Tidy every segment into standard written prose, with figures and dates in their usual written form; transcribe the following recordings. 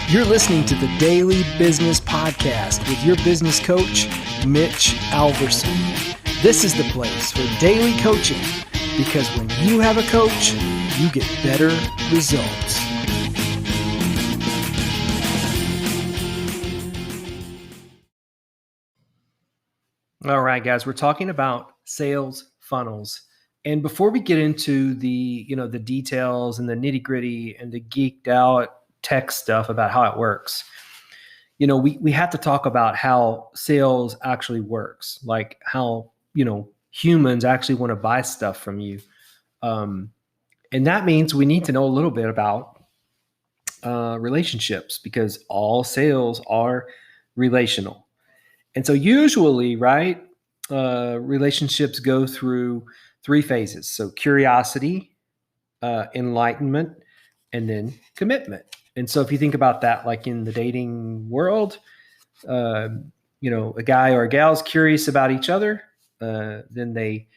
You're listening to the Daily Business Podcast with your business coach, Mitch Alverson. This is the place for daily coaching because when you have a coach, you get better results. All right, guys, we're talking about sales funnels. And before we get into the details and the nitty-gritty and the geeked out tech stuff about how it works, we have to talk about how sales actually works, like how, humans actually want to buy stuff from you. And that means we need to know a little bit about relationships because all sales are relational. And so usually, right, relationships go through three phases. So curiosity, enlightenment, and then commitment. And so if you think about that, like in the dating world, a guy or a gal is curious about each other. Then they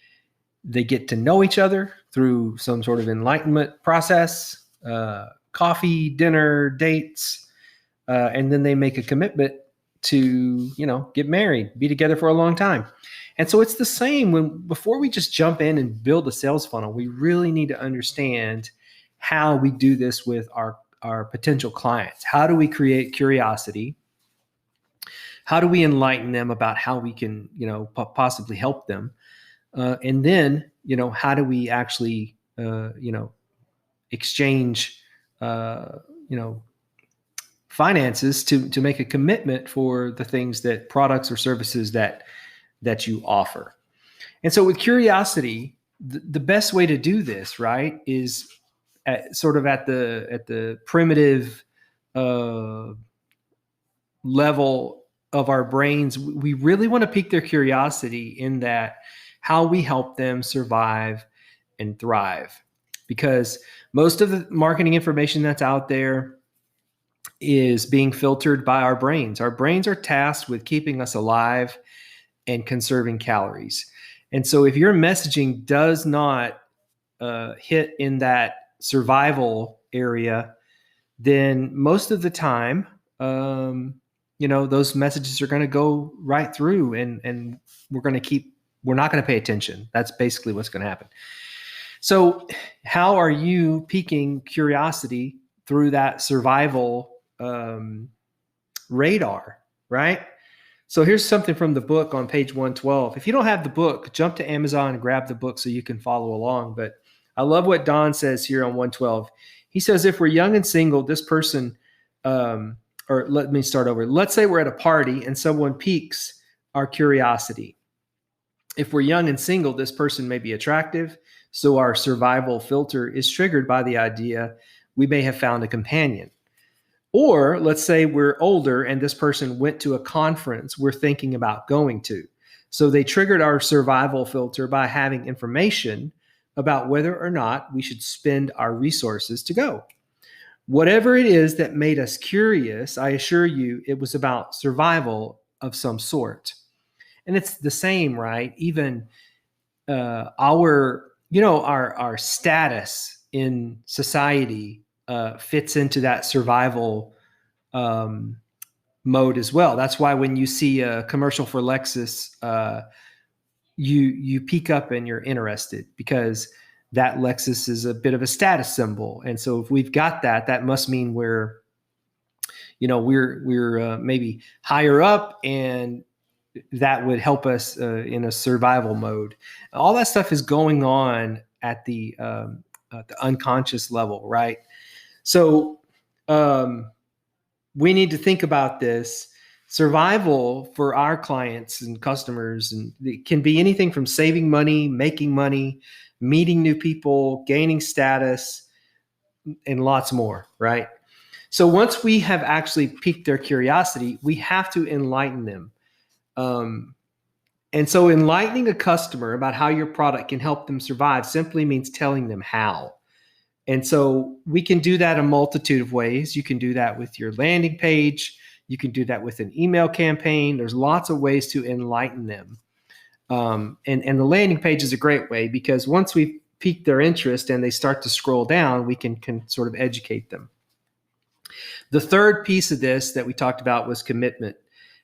get to know each other through some sort of enlightenment process, coffee, dinner, dates, and then they make a commitment to, get married, be together for a long time. And so it's the same before we just jump in and build a sales funnel, we really need to understand how we do this with our potential clients. How do we create curiosity? How do we enlighten them about how we can, possibly help them? And then, how do we actually, exchange, finances to make a commitment for the things that products or services that you offer. And so with curiosity, the best way to do this, right, is at the primitive level of our brains. We really want to pique their curiosity in that how we help them survive and thrive, because most of the marketing information that's out there is being filtered by our brains. Our brains are tasked with keeping us alive and conserving calories. And so if your messaging does not hit in that survival area, then most of the time, those messages are going to go right through and we're not going to pay attention. That's basically what's going to happen. So how are you piquing curiosity through that survival radar, right? So here's something from the book on page 112. If you don't have the book, jump to Amazon and grab the book so you can follow along. But I love what Don says here on 112. He says, if we're young and single, this person, or let me start over. Let's say we're at a party and someone piques our curiosity. If we're young and single, this person may be attractive. So our survival filter is triggered by the idea we may have found a companion. Or let's say we're older and this person went to a conference we're thinking about going to. So they triggered our survival filter by having information about whether or not we should spend our resources to go. Whatever it is that made us curious, I assure you it was about survival of some sort. And it's the same, right? Even our status in society fits into that survival mode as well. That's why when you see a commercial for Lexus, you peek up and you're interested because that Lexus is a bit of a status symbol. And so if we've got that must mean we're maybe higher up, and that would help us in a survival mode. All that stuff is going on at the unconscious level, right? So we need to think about this. Survival for our clients and customers, and it can be anything from saving money, making money, meeting new people, gaining status, and lots more, right? So once we have actually piqued their curiosity, we have to enlighten them. And so enlightening a customer about how your product can help them survive simply means telling them how. And so we can do that a multitude of ways. You can do that with your landing page. You can do that with an email campaign. There's lots of ways to enlighten them. And the landing page is a great way because once we've piqued their interest and they start to scroll down, we can sort of educate them. The third piece of this that we talked about was commitment.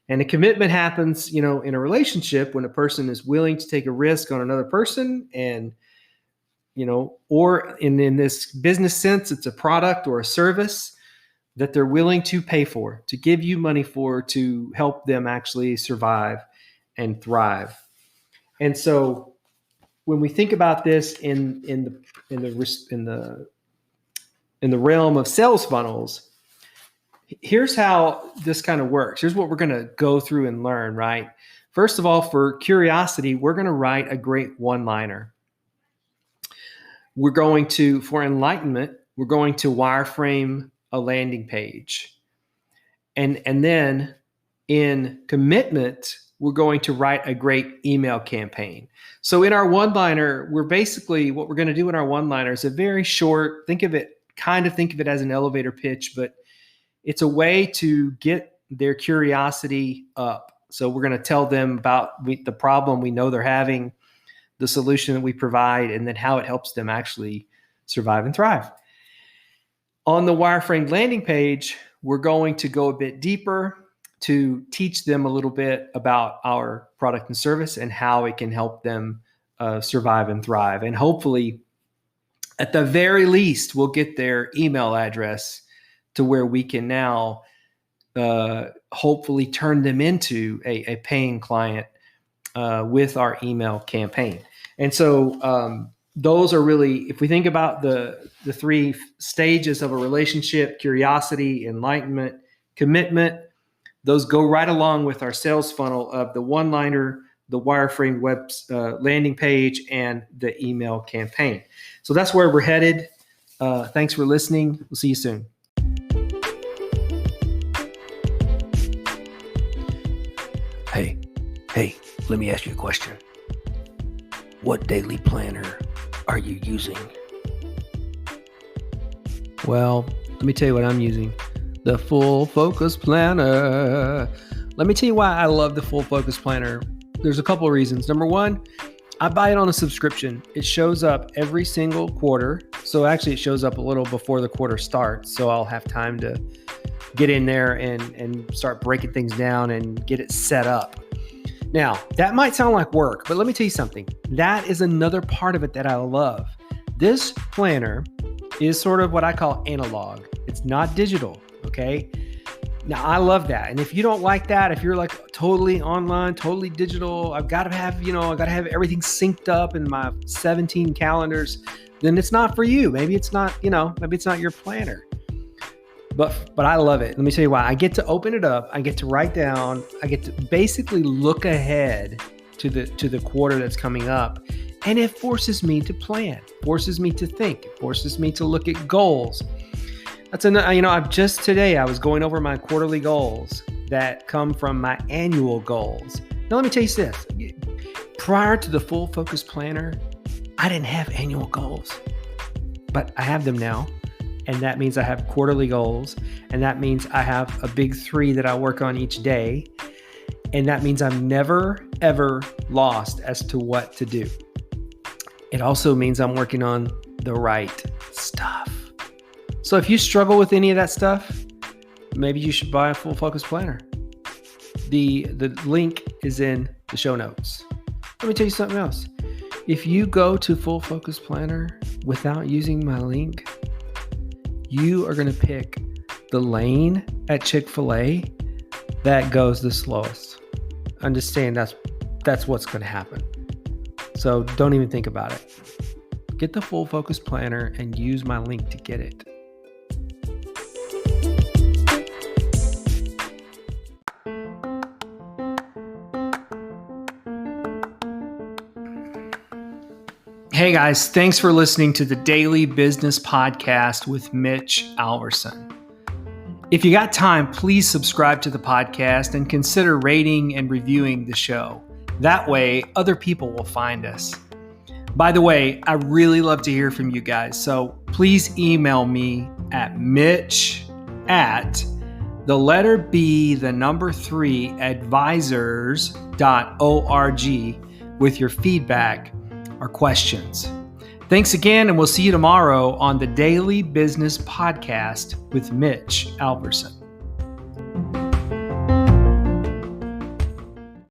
And a commitment happens, in a relationship when a person is willing to take a risk on another person, and, or in this business sense, it's a product or a service that they're willing to pay for, to give you money for, to help them actually survive and thrive. And so when we think about this in the realm of sales funnels, here's how this kind of works. Here's what we're going to go through and learn, right? First of all, for curiosity, we're going to write a great one-liner. For enlightenment, we're going to wireframe a landing page. And then in commitment, we're going to write a great email campaign. So in our one-liner, what we're going to do in our one-liner is a very short, think of it as an elevator pitch, but it's a way to get their curiosity up. So we're going to tell them about the problem we know they're having, the solution that we provide, and then how it helps them actually survive and thrive. On the wireframe landing page, we're going to go a bit deeper to teach them a little bit about our product and service and how it can help them survive and thrive. And hopefully, at the very least, we'll get their email address to where we can now hopefully turn them into a paying client with our email campaign. And so those are really, if we think about the three stages of a relationship: curiosity, enlightenment, commitment, those go right along with our sales funnel of the one-liner, the wireframe web landing page, and the email campaign. So that's where we're headed. Thanks for listening. We'll see you soon. Hey, let me ask you a question. What daily planner are you using? Well, let me tell you what I'm using. The Full Focus Planner. Let me tell you why I love the Full Focus Planner. There's a couple of reasons. Number one, I buy it on a subscription. It shows up every single quarter. So actually it shows up a little before the quarter starts. So I'll have time to get in there and start breaking things down and get it set up. Now, that might sound like work, but let me tell you something. That is another part of it that I love. This planner is sort of what I call analog. It's not digital, okay? Now, I love that. And if you don't like that, if you're like totally online, totally digital, I've got to have everything synced up in my 17 calendars, then it's not for you. Maybe it's not your planner. But I love it. Let me tell you why. I get to open it up. I get to write down. I get to basically look ahead to the quarter that's coming up. And it forces me to plan, forces me to think, it forces me to look at goals. I was going over my quarterly goals that come from my annual goals. Now, let me tell you this. Prior to the Full Focus Planner, I didn't have annual goals, but I have them now. And that means I have quarterly goals. And that means I have a big 3 that I work on each day. And that means I'm never, ever lost as to what to do. It also means I'm working on the right stuff. So if you struggle with any of that stuff, maybe you should buy a Full Focus Planner. The link is in the show notes. Let me tell you something else. If you go to Full Focus Planner without using my link, you are going to pick the lane at Chick-fil-A that goes the slowest. Understand that's what's going to happen. So don't even think about it. Get the Full Focus Planner and use my link to get it. Hey guys, thanks for listening to the Daily Business Podcast with Mitch Alverson. If you got time, please subscribe to the podcast and consider rating and reviewing the show. That way, other people will find us. By the way, I really love to hear from you guys, so please email me at mitch@3advisors.org with your feedback or questions. Thanks again, and we'll see you tomorrow on the Daily Business Podcast with Mitch Alverson.